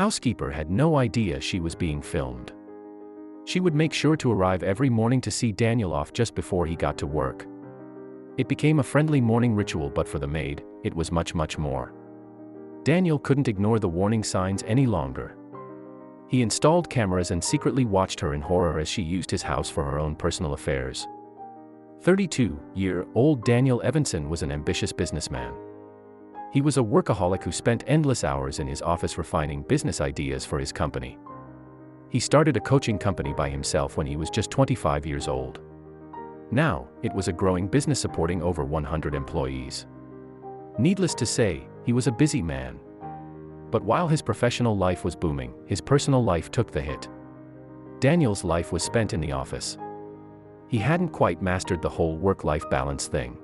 Housekeeper had no idea she was being filmed. She would make sure to arrive every morning to see Daniel off just before he got to work. It became a friendly morning ritual, but for the maid, it was much, much more. Daniel couldn't ignore the warning signs any longer. He installed cameras and secretly watched her in horror as she used his house for her own personal affairs. 32-year-old Daniel Evanson was an ambitious businessman. He was a workaholic who spent endless hours in his office refining business ideas for his company. He started a coaching company by himself when he was just 25 years old. Now, it was a growing business supporting over 100 employees. Needless to say, he was a busy man. But while his professional life was booming, his personal life took the hit. Daniel's life was spent in the office. He hadn't quite mastered the whole work-life balance thing.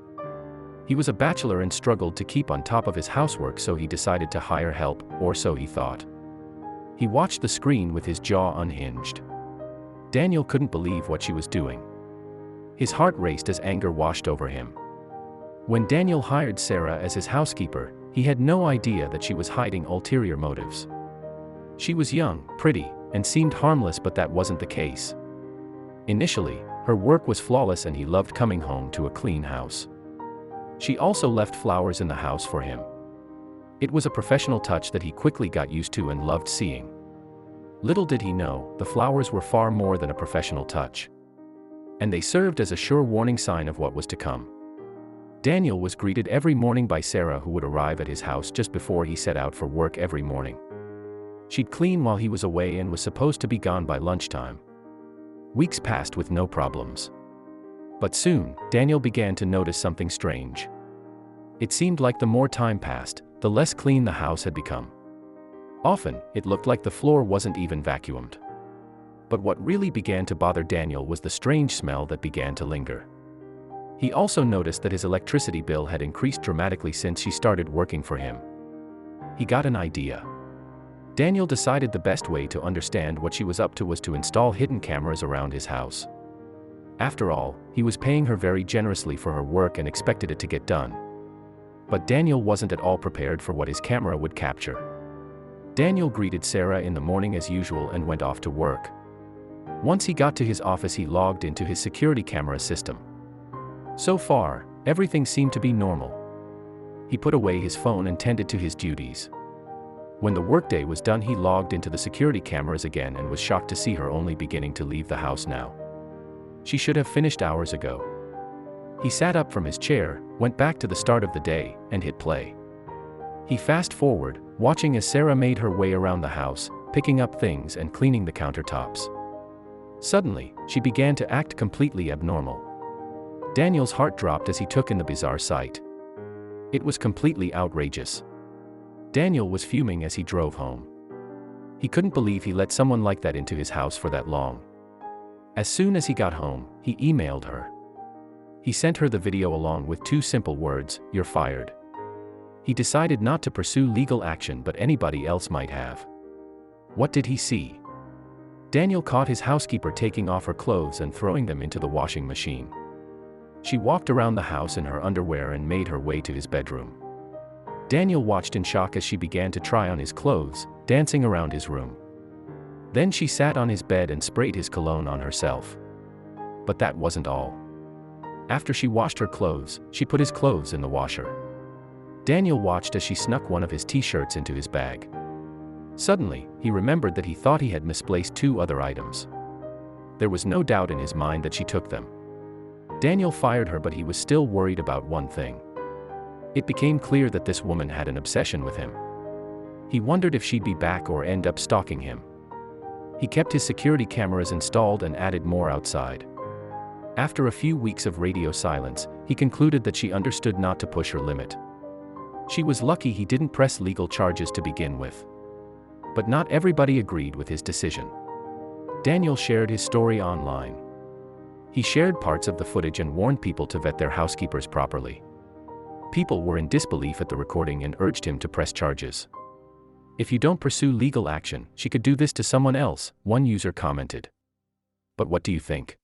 He was a bachelor and struggled to keep on top of his housework, so he decided to hire help, or so he thought. He watched the screen with his jaw unhinged. Daniel couldn't believe what she was doing. His heart raced as anger washed over him. When Daniel hired Sarah as his housekeeper, he had no idea that she was hiding ulterior motives. She was young, pretty, and seemed harmless, but that wasn't the case. Initially, her work was flawless and he loved coming home to a clean house. She also left flowers in the house for him. It was a professional touch that he quickly got used to and loved seeing. Little did he know, the flowers were far more than a professional touch. And they served as a sure warning sign of what was to come. Daniel was greeted every morning by Sarah, who would arrive at his house just before he set out for work every morning. She'd clean while he was away and was supposed to be gone by lunchtime. Weeks passed with no problems. But soon, Daniel began to notice something strange. It seemed like the more time passed, the less clean the house had become. Often, it looked like the floor wasn't even vacuumed. But what really began to bother Daniel was the strange smell that began to linger. He also noticed that his electricity bill had increased dramatically since she started working for him. He got an idea. Daniel decided the best way to understand what she was up to was to install hidden cameras around his house. After all, he was paying her very generously for her work and expected it to get done. But Daniel wasn't at all prepared for what his camera would capture. Daniel greeted Sarah in the morning as usual and went off to work. Once he got to his office, he logged into his security camera system. So far, everything seemed to be normal. He put away his phone and tended to his duties. When the workday was done, he logged into the security cameras again and was shocked to see her only beginning to leave the house now. She should have finished hours ago. He sat up from his chair, went back to the start of the day, and hit play. He fast forward, watching as Sarah made her way around the house, picking up things and cleaning the countertops. Suddenly, she began to act completely abnormal. Daniel's heart dropped as he took in the bizarre sight. It was completely outrageous. Daniel was fuming as he drove home. He couldn't believe he let someone like that into his house for that long. As soon as he got home, he emailed her. He sent her the video along with 2 simple words: "You're fired." He decided not to pursue legal action, but anybody else might have. What did he see? Daniel caught his housekeeper taking off her clothes and throwing them into the washing machine. She walked around the house in her underwear and made her way to his bedroom. Daniel watched in shock as she began to try on his clothes, dancing around his room. Then she sat on his bed and sprayed his cologne on herself. But that wasn't all. After she washed her clothes, she put his clothes in the washer. Daniel watched as she snuck one of his t-shirts into his bag. Suddenly, he remembered that he thought he had misplaced 2 other items. There was no doubt in his mind that she took them. Daniel fired her, but he was still worried about one thing. It became clear that this woman had an obsession with him. He wondered if she'd be back or end up stalking him. He kept his security cameras installed and added more outside. After a few weeks of radio silence, he concluded that she understood not to push her limit. She was lucky he didn't press legal charges to begin with. But not everybody agreed with his decision. Daniel shared his story online. He shared parts of the footage and warned people to vet their housekeepers properly. People were in disbelief at the recording and urged him to press charges. "If you don't pursue legal action, she could do this to someone else," one user commented. But what do you think?